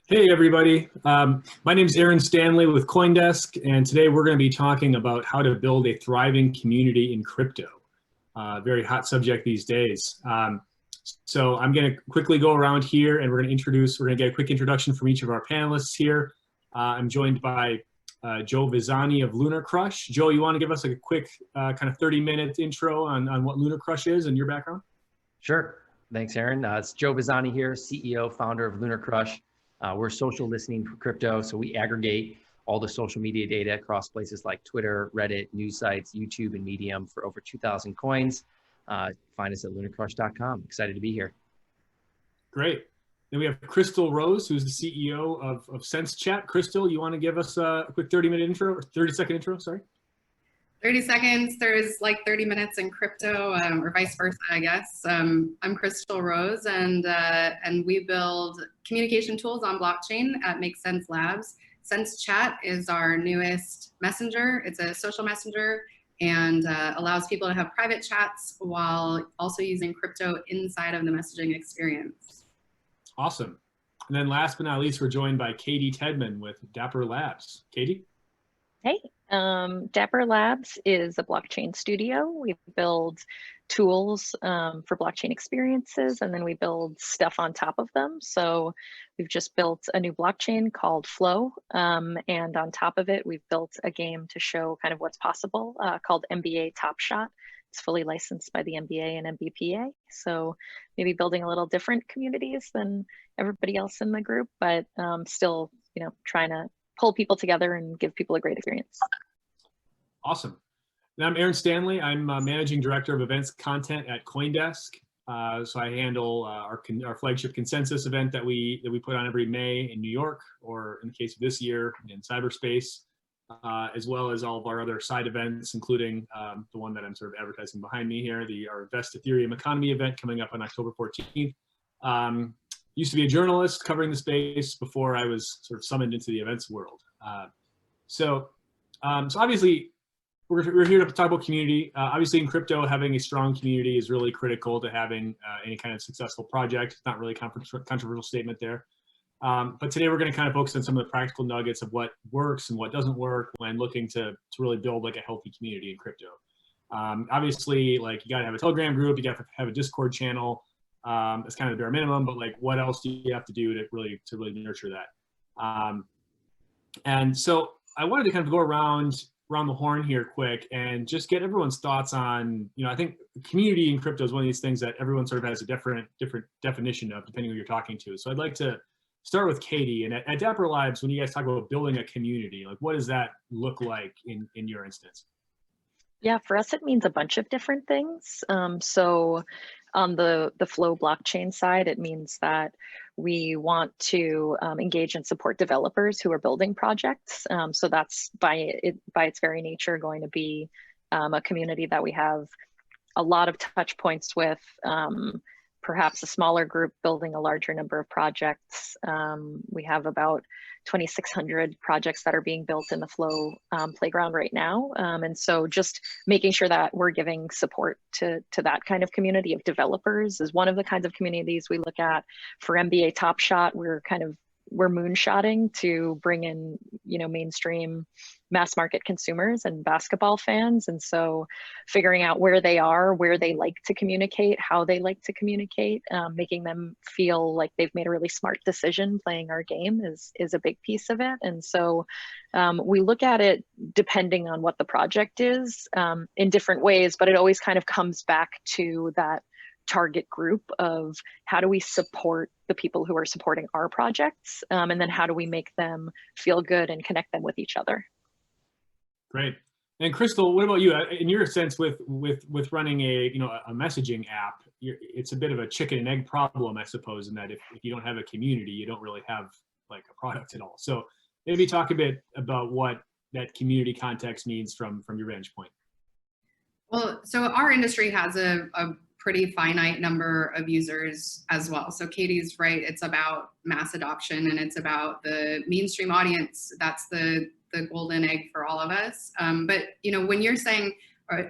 Hey everybody, my name is Aaron Stanley with CoinDesk, and today we're going to be talking about how to build a thriving community in crypto. Very hot subject these days. So I'm going to quickly go around here and we're going to get a quick introduction from each of our panelists here. I'm joined by Joe Vezzani of LunarCRUSH. Joe, you want to give us a quick kind of 30-minute intro on what LunarCRUSH is and your background? Sure. Thanks, Aaron. It's Joe Vezzani here, CEO, founder of LunarCRUSH. We're social listening for crypto, so we aggregate all the social media data across places like Twitter, Reddit, news sites, YouTube, and Medium for over 2,000 coins. Find us at lunarcrush.com. Excited to be here. Great. Then we have Crystal Rose, who's the CEO of SenseChat. Crystal, you want to give us a quick 30-minute intro, or 30-second intro, sorry? 30 seconds, there's like 30 minutes in crypto, or vice versa, I guess. I'm Crystal Rose, and we build communication tools on blockchain at Make Sense Labs. SenseChat is our newest messenger. It's a social messenger and allows people to have private chats while also using crypto inside of the messaging experience. Awesome. And then last but not least, we're joined by Caty Tedman with DapperLabs. Caty? Hey, DapperLabs is a blockchain studio. We build tools for blockchain experiences, and then we build stuff on top of them. So we've just built a new blockchain called Flow, and on top of it, we've built a game to show kind of what's possible called NBA Top Shot. It's fully licensed by the NBA and NBPA. So maybe building a little different communities than everybody else in the group, but still, trying to pull people together and give people a great experience. Awesome. And I'm Aaron Stanley. I'm Managing Director of Events Content at CoinDesk. So I handle our flagship consensus event that we put on every May in New York, or in the case of this year in cyberspace, as well as all of our other side events, including the one that I'm sort of advertising behind me here, our Invest Ethereum Economy event coming up on October 14th. Used to be a journalist covering the space before I was sort of summoned into the events world. So obviously we're here to talk about community. Obviously in crypto, having a strong community is really critical to having any kind of successful project. It's not really a controversial statement there. But today we're going to kind of focus on some of the practical nuggets of what works and what doesn't work when looking to really build like a healthy community in crypto. Obviously, like you got to have a Telegram group, you got to have a Discord channel. It's kind of the bare minimum, but like what else do you have to do to really nurture that? And so I wanted to kind of go around the horn here quick and just get everyone's thoughts on, I think community in crypto is one of these things that everyone sort of has a different definition of depending who you're talking to. So I'd like to start with Caty. And at DapperLabs, when you guys talk about building a community, like what does that look like in your instance? Yeah, for us, it means a bunch of different things. So on the Flow blockchain side, it means that we want to engage and support developers who are building projects. So that's by its very nature going to be a community that we have a lot of touch points with, perhaps a smaller group building a larger number of projects. We have about 2,600 projects that are being built in the Flow playground right now. And so just making sure that we're giving support to that kind of community of developers is one of the kinds of communities we look at. For NBA Top Shot, we're moonshotting to bring in, mainstream mass market consumers and basketball fans. And so figuring out where they are, where they like to communicate, how they like to communicate, making them feel like they've made a really smart decision playing our game is a big piece of it. And so we look at it depending on what the project is in different ways, but it always kind of comes back to that target group of how do we support the people who are supporting our projects, and then how do we make them feel good and connect them with each other. Great. And Crystal, what about you? In your sense, with running a messaging app, it's a bit of a chicken and egg problem, I suppose, in that if you don't have a community, you don't really have like a product at all. So maybe talk a bit about what that community context means from your vantage point. Well, so our industry has a pretty finite number of users as well. So Caty's right, it's about mass adoption and it's about the mainstream audience. That's the golden egg for all of us. But when you're saying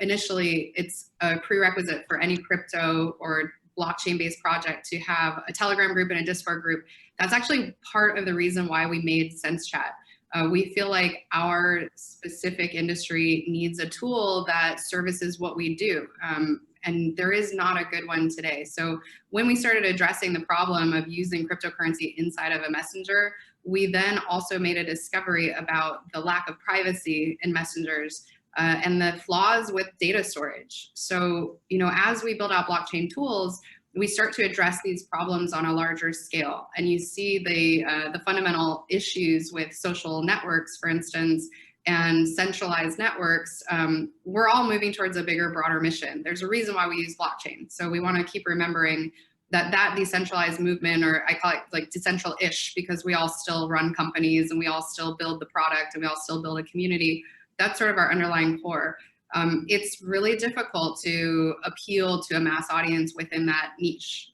initially it's a prerequisite for any crypto or blockchain-based project to have a Telegram group and a Discord group. That's actually part of the reason why we made SenseChat. We feel like our specific industry needs a tool that services what we do. And there is not a good one today. So when we started addressing the problem of using cryptocurrency inside of a messenger, we then also made a discovery about the lack of privacy in messengers and the flaws with data storage. So, as we build out blockchain tools, we start to address these problems on a larger scale. And you see the fundamental issues with social networks, for instance, and centralized networks. We're all moving towards a bigger, broader mission. There's a reason why we use blockchain. So we want to keep remembering that decentralized movement, or I call it like decentral-ish, because we all still run companies and we all still build the product and we all still build a community. That's sort of our underlying core. It's really difficult to appeal to a mass audience within that niche,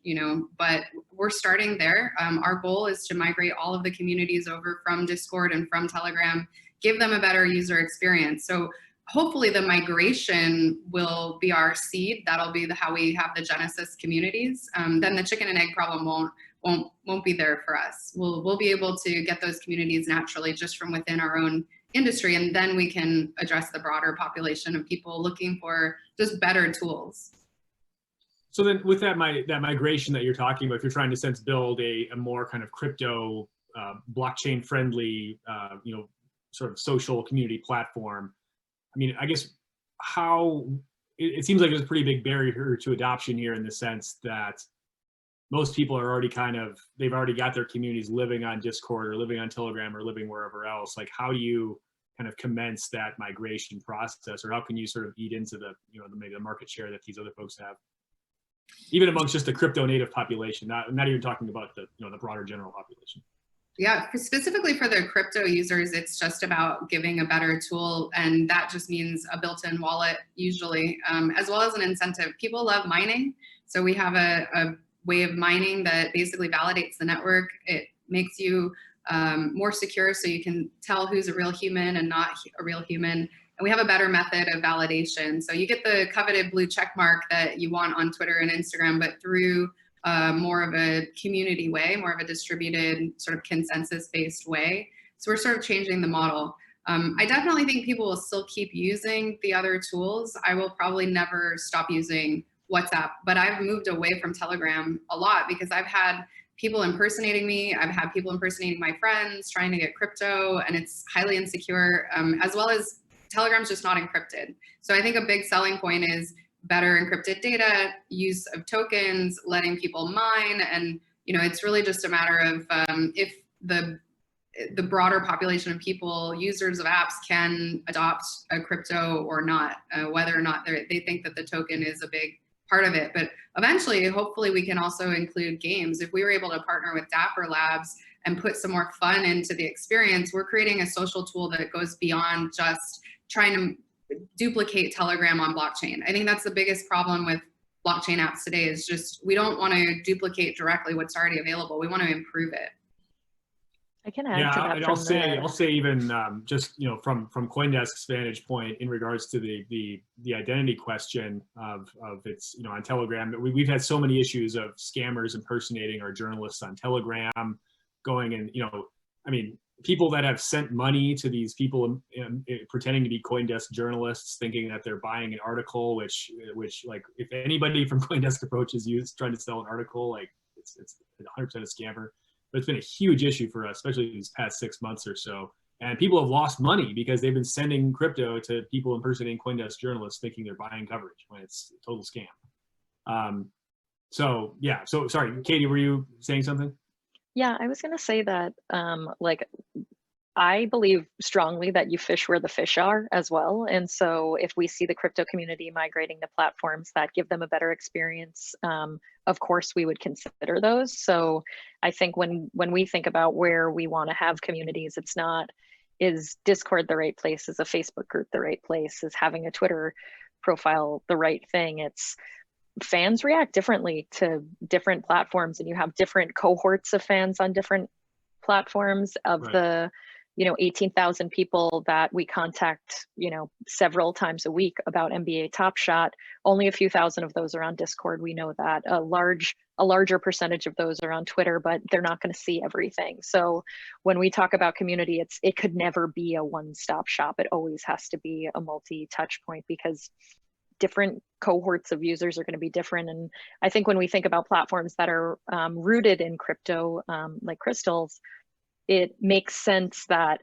but we're starting there. Our goal is to migrate all of the communities over from Discord and from Telegram, give them a better user experience. So hopefully the migration will be our seed. That'll be how we have the Genesis communities. Then the chicken and egg problem won't be there for us. We'll be able to get those communities naturally just from within our own industry, and then we can address the broader population of people looking for just better tools. So then with that migration that you're talking about, if you're trying to build a more kind of crypto blockchain friendly, sort of social community platform, I mean, I guess it seems like there's a pretty big barrier to adoption here, in the sense that most people are already they've already got their communities living on Discord or living on Telegram or living wherever else. Like, how do you kind of commence that migration process, or how can you sort of eat into maybe the market share that these other folks have, even amongst just the crypto native population, not even talking about the broader general population? Yeah, specifically for the crypto users, it's just about giving a better tool, and that just means a built-in wallet usually, as well as an incentive. People love mining, so we have a way of mining that basically validates the network. It makes you more secure, so you can tell who's a real human and not a real human. And we have a better method of validation. So you get the coveted blue check mark that you want on Twitter and Instagram, but through more of a community way, more of a distributed sort of consensus-based way. So we're sort of changing the model. I definitely think people will still keep using the other tools. I will probably never stop using WhatsApp, but I've moved away from Telegram a lot because I've had people impersonating me. I've had people impersonating my friends, trying to get crypto, and it's highly insecure, as well as Telegram's just not encrypted. So I think a big selling point is better encrypted data, use of tokens, letting people mine, and it's really just a matter of if the broader population of people, users of apps, can adopt a crypto or not, whether or not they think that the token is a big part of it. But eventually, hopefully, we can also include games. If we were able to partner with DapperLabs and put some more fun into the experience, we're creating a social tool that goes beyond just trying to duplicate Telegram on blockchain. I think that's the biggest problem with blockchain apps today, is just we don't want to duplicate directly what's already available. We want to improve it. I can add to that. And I'll say even just from CoinDesk's vantage point in regards to the identity question of it's on Telegram, we've had so many issues of scammers impersonating our journalists on Telegram, going and I mean, people that have sent money to these people pretending to be CoinDesk journalists, thinking that they're buying an article, which like, if anybody from CoinDesk approaches you trying to sell an article, like it's 100% a scammer. But it's been a huge issue for us, especially these past 6 months or so. And people have lost money because they've been sending crypto to people impersonating CoinDesk journalists, thinking they're buying coverage when it's a total scam. So yeah, so sorry, Katie, were you saying something? Yeah, I was going to say that I believe strongly that you fish where the fish are as well. And so if we see the crypto community migrating to platforms that give them a better experience, of course, we would consider those. So I think when we think about where we want to have communities, it's not, is Discord the right place? Is a Facebook group the right place? Is having a Twitter profile the right thing? It's fans react differently to different platforms, and you have different cohorts of fans on different platforms of right. 18,000 people that we contact, several times a week about NBA Top Shot. Only a few thousand of those are on Discord. We know that a larger percentage of those are on Twitter, but they're not going to see everything. So when we talk about community, it could never be a one-stop shop. It always has to be a multi-touch point, because different cohorts of users are going to be different. And I think when we think about platforms that are rooted in crypto, like Crystal's, it makes sense that,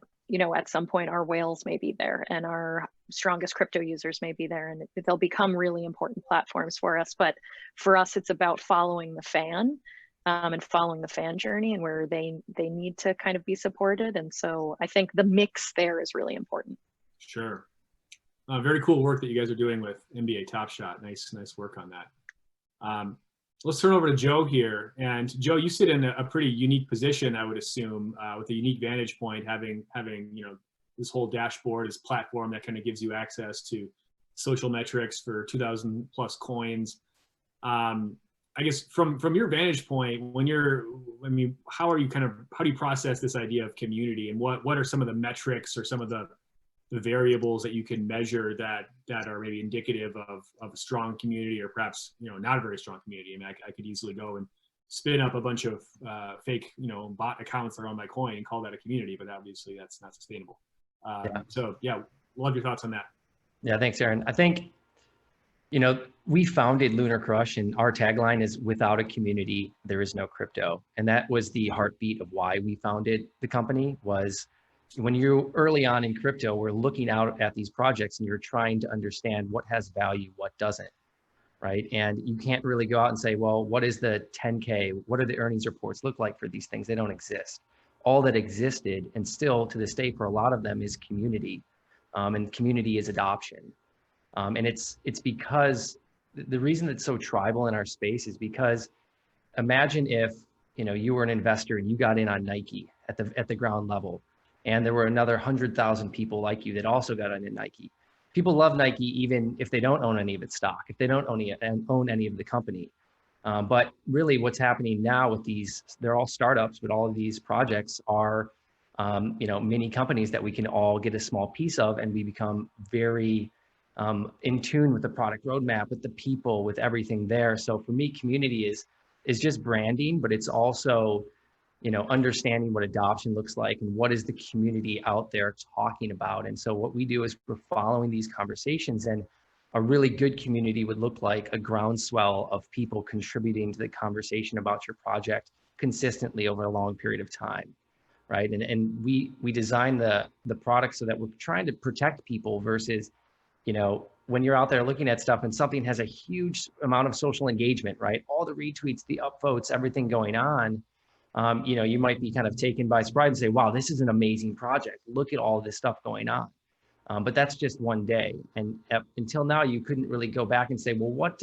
at some point our whales may be there and our strongest crypto users may be there, and they'll become really important platforms for us. But for us, it's about following the fan and following the fan journey and where they need to kind of be supported. And so I think the mix there is really important. Sure. Very cool work that you guys are doing with NBA Top Shot. Nice work on that. Let's turn over to Joe here. And Joe, you sit in a pretty unique position, I would assume, with a unique vantage point, having this whole dashboard, this platform that kind of gives you access to social metrics for 2,000 plus coins. I guess from your vantage point, how do you process this idea of community, and what are some of the metrics or some of the variables that you can measure that are maybe indicative of a strong community, or perhaps not a very strong community? I mean, I could easily go and spin up a bunch of fake bot accounts that are on my coin and call that a community, but obviously that's not sustainable. So yeah, love your thoughts on that. Yeah, thanks, Aaron. I think we founded LunarCRUSH, and our tagline is "Without a community, there is no crypto." And that was the heartbeat of why we founded the company. Was when you're early on in crypto, we're looking out at these projects and you're trying to understand what has value, what doesn't, right? And you can't really go out and say, well, what is the 10K? What are the earnings reports look like for these things? They don't exist. All that existed, and still to this day for a lot of them, is community, and community is adoption. And it's because the reason it's so tribal in our space is because imagine if you were an investor and you got in on Nike at the ground level, and there were another 100,000 people like you that also got into Nike. People love Nike even if they don't own any of its stock, if they don't own any of the company. But really what's happening now with these, they're all startups, but all of these projects are mini companies that we can all get a small piece of, and we become very in tune with the product roadmap, with the people, with everything there. So for me, community is just branding, but it's also understanding what adoption looks like and what is the community out there talking about. And so what we do is we're following these conversations, and a really good community would look like a groundswell of people contributing to the conversation about your project consistently over a long period of time, right? And we design the product so that we're trying to protect people versus, when you're out there looking at stuff and something has a huge amount of social engagement, right? All the retweets, the upvotes, everything going on. You might be kind of taken by surprise and say, wow, this is an amazing project. Look at all this stuff going on. But that's just one day. And until now, you couldn't really go back and say, well, what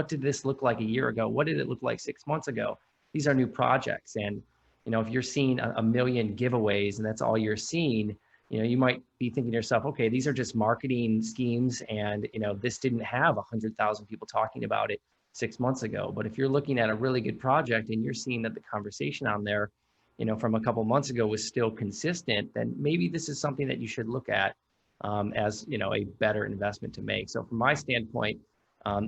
did this look like a year ago? What did it look like 6 months ago? These are new projects. And, if you're seeing a million giveaways and that's all you're seeing, you might be thinking to yourself, okay, these are just marketing schemes. And, this didn't have 100,000 people talking about it 6 months ago. But if you're looking at a really good project and you're seeing that the conversation on there, from a couple months ago was still consistent, then maybe this is something that you should look at as, a better investment to make. So from my standpoint,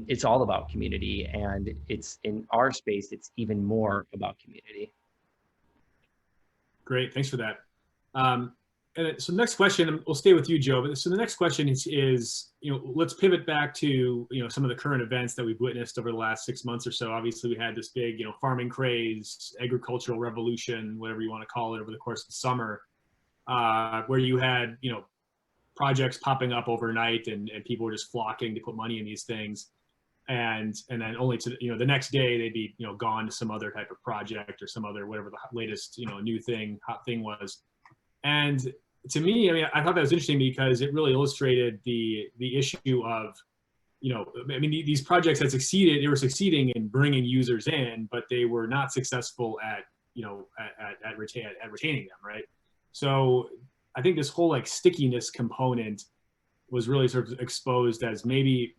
it's all about community, and it's in our space, it's even more about community. Great, thanks for that. And so the next question, we'll stay with you, Joe. But so the next question is let's pivot back to, some of the current events that we've witnessed over the last 6 months or so. Obviously, we had this big, farming craze, agricultural revolution, whatever you want to call it, over the course of the summer, where you had, projects popping up overnight, and people were just flocking to put money in these things. And then only to, the next day they'd be, gone to some other type of project or some other, whatever the latest, new thing, hot thing was. And to me, I thought that was interesting because it really illustrated the issue of, these projects that succeeded, they were succeeding in bringing users in, but they were not successful at retaining them, right? So I think this whole stickiness component was really sort of exposed as maybe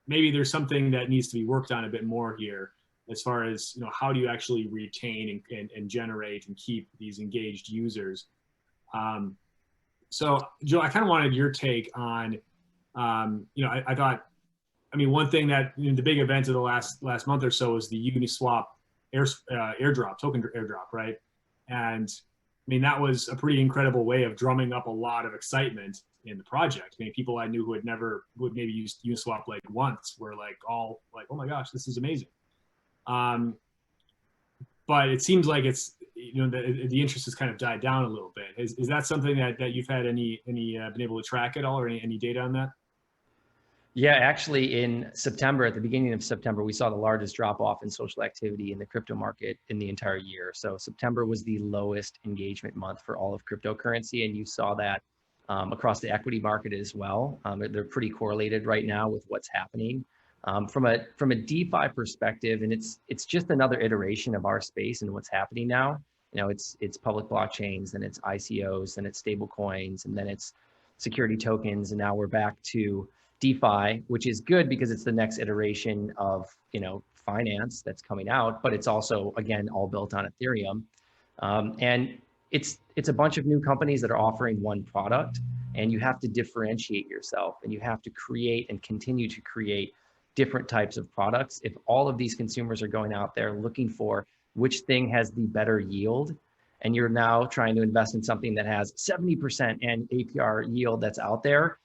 there's something that needs to be worked on a bit more here, as far as, how do you actually retain and generate and keep these engaged users? So Joe, I kind of wanted your take on, you know, I thought, I mean, one thing that, you know, the big event of the last month or so was the Uniswap airdrop, token airdrop, right? And I mean, that was a pretty incredible way of drumming up a lot of excitement in the project. I mean, people I knew who had never, would maybe used Uniswap like once, were like all like, oh my gosh, this is amazing. But it seems like it's, you know, the interest has kind of died down a little bit. Is that something that you've had any been able to track at all, or any data on that? Yeah, actually in September, at the beginning of September, we saw the largest drop off in social activity in the crypto market in the entire year. So September was the lowest engagement month for all of cryptocurrency. And you saw that across the equity market as well. They're pretty correlated right now with what's happening. From a DeFi perspective, and it's just another iteration of our space and what's happening now. You know, it's public blockchains, and it's ICOs, and it's stable coins, and then it's security tokens. And now we're back to DeFi, which is good because it's the next iteration of, you know, finance that's coming out, but it's also, again, all built on Ethereum. And it's a bunch of new companies that are offering one product, and you have to differentiate yourself, and you have to create and continue to create different types of products. If all of these consumers are going out there looking for which thing has the better yield, and you're now trying to invest in something that has 70% and APR yield that's out there,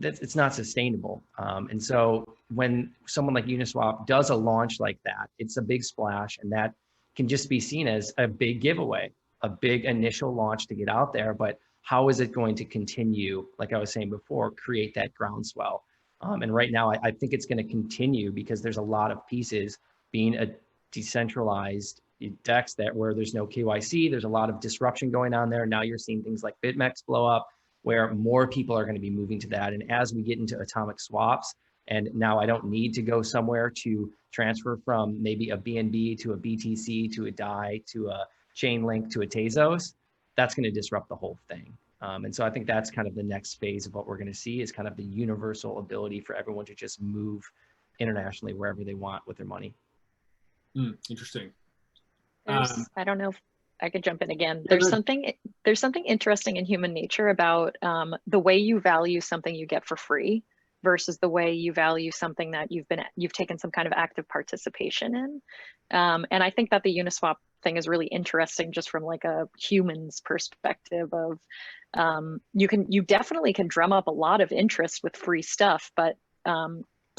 it's not sustainable. And so when someone like Uniswap does a launch like that, it's a big splash, and that can just be seen as a big giveaway, a big initial launch to get out there. But how is it going to continue, like I was saying before, create that groundswell? And right now, I think it's going to continue because there's a lot of pieces. Being a decentralized DEX where there's no KYC, there's a lot of disruption going on there. Now you're seeing things like BitMEX blow up, where more people are going to be moving to that. And as we get into atomic swaps, and now I don't need to go somewhere to transfer from maybe a BNB to a BTC to a DAI to a Chainlink to a Tezos, that's going to disrupt the whole thing. And so I think that's kind of the next phase of what we're going to see, is kind of the universal ability for everyone to just move internationally wherever they want with their money. Interesting. I don't know if I could jump in again. There's something interesting in human nature about the way you value something you get for free versus the way you value something that you've taken some kind of active participation in. And I think that the Uniswap thing is really interesting just from like a human's perspective of you definitely can drum up a lot of interest with free stuff, but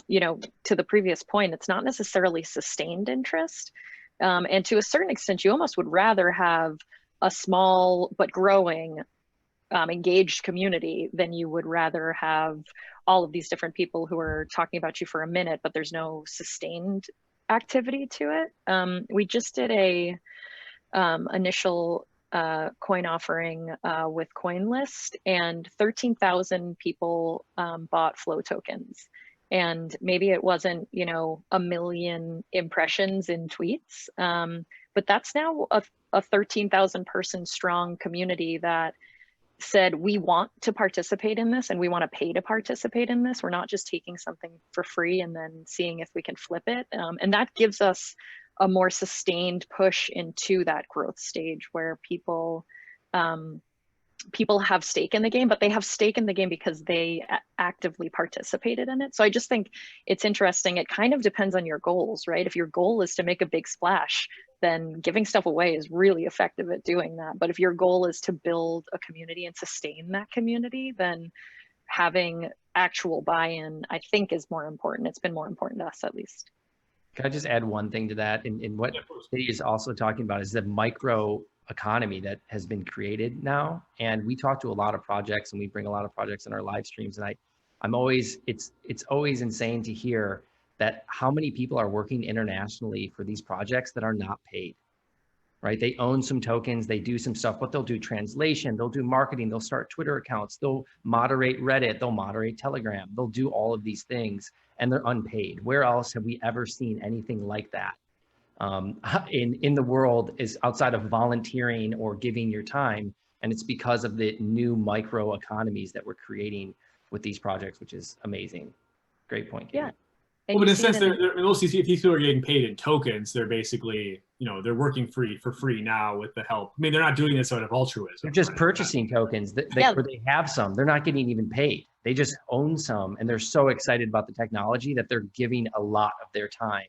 you know, to the previous point, it's not necessarily sustained interest. And to a certain extent, you almost would rather have a small but growing engaged community than you would rather have all of these different people who are talking about you for a minute, but there's no sustained activity to it. We just did a initial coin offering with CoinList, and 13,000 people bought flow tokens. And maybe it wasn't, you know, 1 million impressions in tweets, but that's now a 13,000 person strong community that said, we want to participate in this and we want to pay to participate in this. We're not just taking something for free and then seeing if we can flip it. And that gives us a more sustained push into that growth stage where people have stake in the game, but they have stake in the game because they actively participated in it. So I just think it's interesting. It kind of depends on your goals, right? If your goal is to make a big splash, then giving stuff away is really effective at doing that. But if your goal is to build a community and sustain that community, then having actual buy-in, I think, is more important. It's been more important to us, at least. Can I just add one thing to that? And what Caty is also talking about is the micro economy that has been created now. And we talk to a lot of projects, and we bring a lot of projects in our live streams. And it's always insane to hear that how many people are working internationally for these projects that are not paid, right? They own some tokens, they do some stuff, but they'll do translation, they'll do marketing, they'll start Twitter accounts, they'll moderate Reddit, they'll moderate Telegram, they'll do all of these things, and they're unpaid. Where else have we ever seen anything like that in the world, is outside of volunteering or giving your time? And it's because of the new micro economies that we're creating with these projects, which is amazing. Great point, Caty. Yeah. Well, but in a sense, most of these people are getting paid in tokens. They're basically they're working for free now with the help. I mean, they're not doing this out of altruism. They're just right? purchasing tokens where they have some. They're not getting even paid. They just own some, and they're so excited about the technology that they're giving a lot of their time.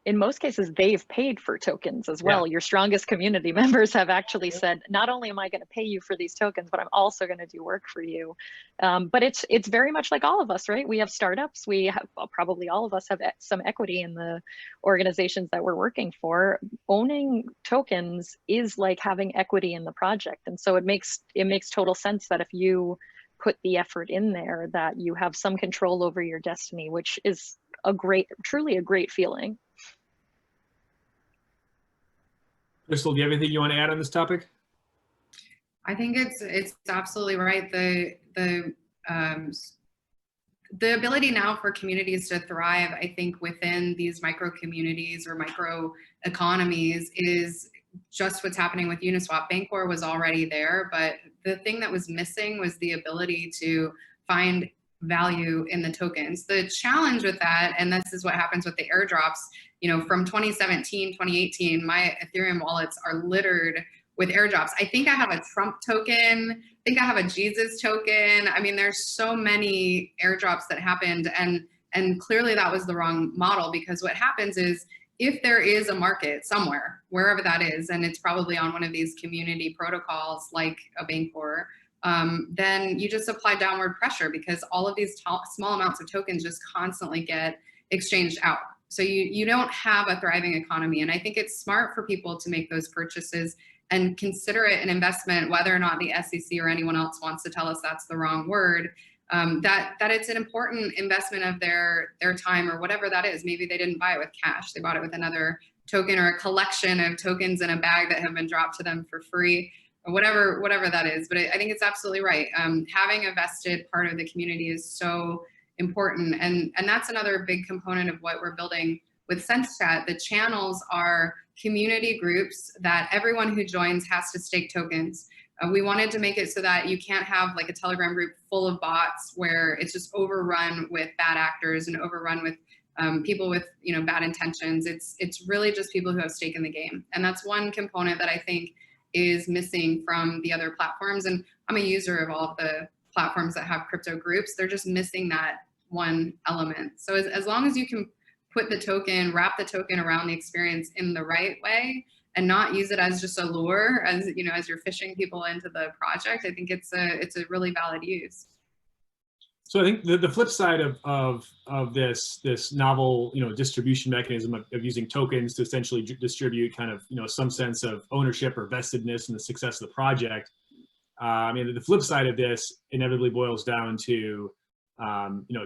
In most cases, they've paid for tokens as well. Your strongest community members have actually said, not only am I going to pay you for these tokens, but I'm also going to do work for you. But it's very much like all of us, right? We have startups. We have, probably all of us have some equity in the organizations that we're working for. Owning tokens is like having equity in the project. And so it makes total sense that if you put the effort in there, that you have some control over your destiny, which is truly a great feeling. Crystal, do you have anything you want to add on this topic? I think it's absolutely right. The ability now for communities to thrive, I think, within these micro communities or micro economies is just what's happening with Uniswap. Bancor was already there, but the thing that was missing was the ability to find value in the tokens. The challenge with that, and this is what happens with the airdrops, from 2017, 2018, my Ethereum wallets are littered with airdrops. I think I have a Trump token. I think I have a Jesus token. I mean, there's so many airdrops that happened, and clearly that was the wrong model, because what happens is if there is a market somewhere, wherever that is, and it's probably on one of these community protocols like a Bancor, then you just apply downward pressure, because all of these small amounts of tokens just constantly get exchanged out. So you don't have a thriving economy. And I think it's smart for people to make those purchases and consider it an investment, whether or not the SEC or anyone else wants to tell us that's the wrong word, that it's an important investment of their time or whatever that is. Maybe they didn't buy it with cash. They bought it with another token or a collection of tokens in a bag that have been dropped to them for free, or whatever that is. But I think it's absolutely right. Having a vested part of the community is so important. And that's another big component of what we're building with SenseChat. The channels are community groups that everyone who joins has to stake tokens. We wanted to make it so that you can't have like a Telegram group full of bots where it's just overrun with bad actors and overrun with people with bad intentions. It's really just people who have stake in the game. And that's one component that I think is missing from the other platforms. And I'm a user of all of the platforms that have crypto groups. They're just missing that one element. So as long as you can put the token, wrap the token around the experience in the right way and not use it as just a lure, as as you're fishing people into the project, I think it's a really valid use. So I think the flip side of this novel distribution mechanism of using tokens to essentially distribute kind of some sense of ownership or vestedness in the success of the project. I mean, the flip side of this inevitably boils down to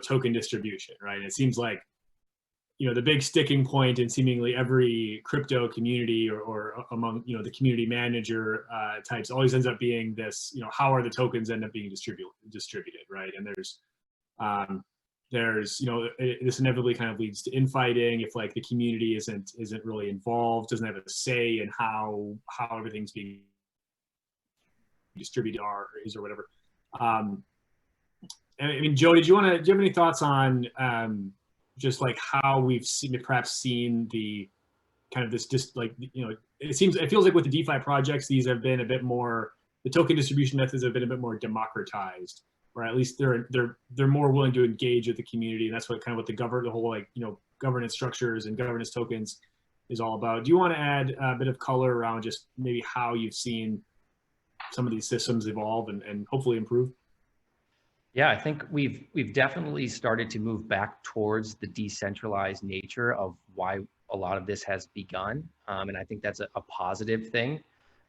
token distribution, right? And it seems like the big sticking point in seemingly every crypto community or among the community manager types always ends up being this how are the tokens end up being distributed, right? And there's this inevitably kind of leads to infighting if like the community isn't really involved, doesn't have a say in how everything's being distributed or whatever. I mean, Joe, do you have any thoughts on just like how we've perhaps seen the kind of this it feels like with the DeFi projects, these have been a bit more, the token distribution methods have been a bit more democratized, or at least they're more willing to engage with the community, and that's what the whole governance structures and governance tokens is all about. Do you want to add a bit of color around just maybe how you've seen some of these systems evolve and hopefully improve? Yeah, I think we've definitely started to move back towards the decentralized nature of why a lot of this has begun. And I think that's a positive thing.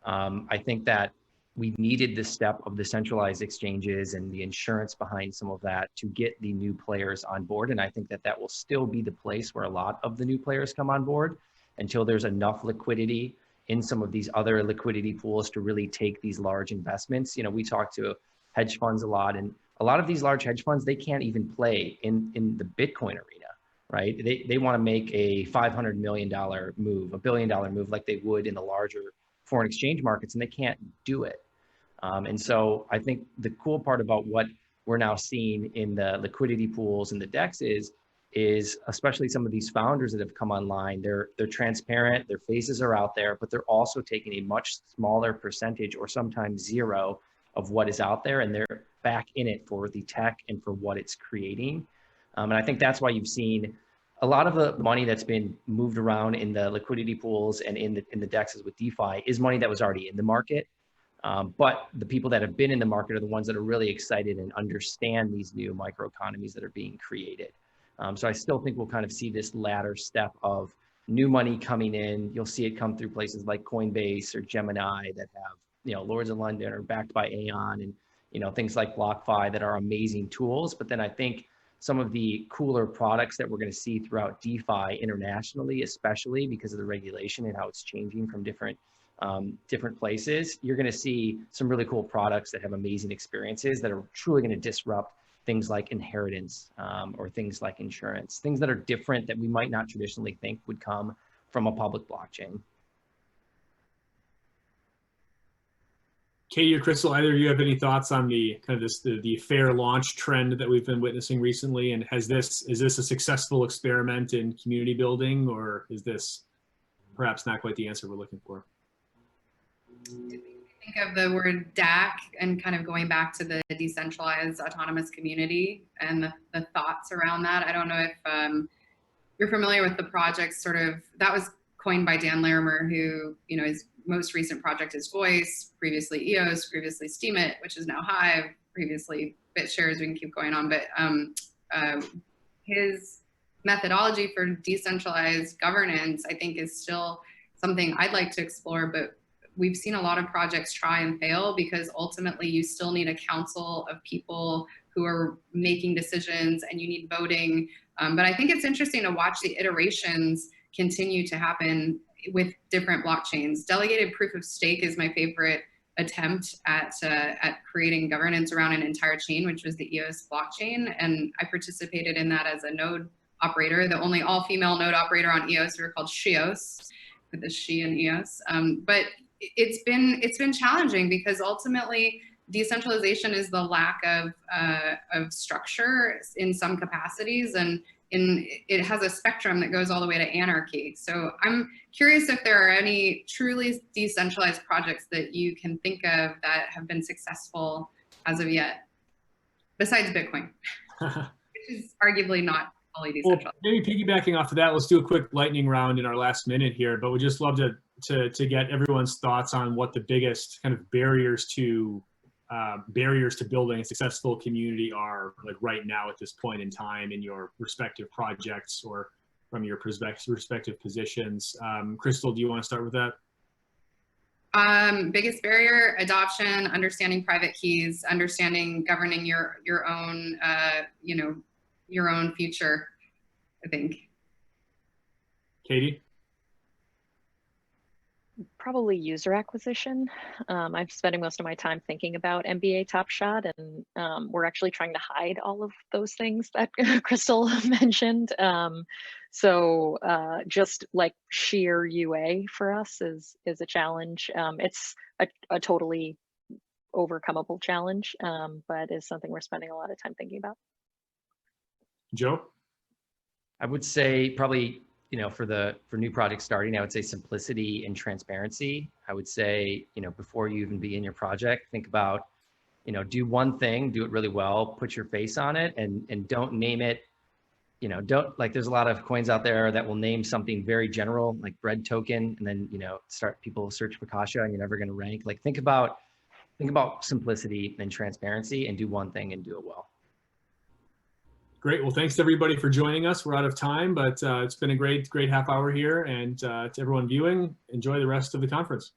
I think that we needed the step of the centralized exchanges and the insurance behind some of that to get the new players on board. And I think that will still be the place where a lot of the new players come on board until there's enough liquidity in some of these other liquidity pools to really take these large investments. We talk to hedge funds a lot, and a lot of these large hedge funds, they can't even play in the Bitcoin arena, right? They want to make a $500 million move, $1 billion move like they would in the larger foreign exchange markets, and they can't do it. And so I think the cool part about what we're now seeing in the liquidity pools and the DEX is is, especially some of these founders that have come online, they're transparent, their faces are out there, but they're also taking a much smaller percentage or sometimes zero of what is out there, and they're back in it for the tech and for what it's creating. And I think that's why you've seen a lot of the money that's been moved around in the liquidity pools and in the DEXs with DeFi is money that was already in the market. But the people that have been in the market are the ones that are really excited and understand these new microeconomies that are being created. So I still think we'll kind of see this latter step of new money coming in. You'll see it come through places like Coinbase or Gemini that have, you know, Lords of London or backed by Aon, and, you know, things like BlockFi that are amazing tools. But then I think some of the cooler products that we're going to see throughout DeFi internationally, especially because of the regulation and how it's changing from different places, you're going to see some really cool products that have amazing experiences that are truly going to disrupt things like inheritance or things like insurance, things that are different that we might not traditionally think would come from a public blockchain. Caty or Crystal, either of you have any thoughts on the kind of the fair launch trend that we've been witnessing recently? And is this a successful experiment in community building, or is this perhaps not quite the answer we're looking for? Think of the word DAC and kind of going back to the decentralized autonomous community and the thoughts around that. I don't know if you're familiar with the project, sort of, that was coined by Dan Larimer, who, you know, his most recent project is Voice, previously EOS, previously Steemit, which is now Hive, previously BitShares. We can keep going on, but his methodology for decentralized governance, I think, is still something I'd like to explore, but we've seen a lot of projects try and fail because ultimately you still need a council of people who are making decisions, and you need voting. But I think it's interesting to watch the iterations continue to happen with different blockchains. Delegated proof of stake is my favorite attempt at creating governance around an entire chain, which was the EOS blockchain. And I participated in that as a node operator, the only all-female node operator on EOS. We were called SHIOS, with the she in EOS. But it's been challenging because ultimately decentralization is the lack of structure in some capacities, and it has a spectrum that goes all the way to anarchy. So I'm curious if there are any truly decentralized projects that you can think of that have been successful as of yet, besides Bitcoin, which is arguably not fully decentralized. Well, maybe piggybacking off of that, let's do a quick lightning round in our last minute here, but we'd just love to get everyone's thoughts on what the biggest kind of barriers to building a successful community are, like right now at this point in time in your respective projects or from your respective positions. Crystal, do you want to start with that? Biggest barrier: adoption, understanding private keys, understanding governing your own your own future, I think. Caty? Probably user acquisition. I'm spending most of my time thinking about NBA Top Shot, and we're actually trying to hide all of those things that Crystal mentioned. So just like sheer UA for us is a challenge. It's a totally overcomable challenge, but is something we're spending a lot of time thinking about. Joe? I would say probably, you know, for new projects starting, I would say simplicity and transparency. I would say, you know, before you even begin your project, think about, you know, do one thing, do it really well, put your face on it, and don't name it, you know, don't, like, there's a lot of coins out there that will name something very general, like bread token, and then, you know, people search for Kasha and you're never going to rank. Like, think about simplicity and transparency, and do one thing and do it well. Great. Well, thanks to everybody for joining us. We're out of time, but it's been a great half hour here. And to everyone viewing, enjoy the rest of the conference.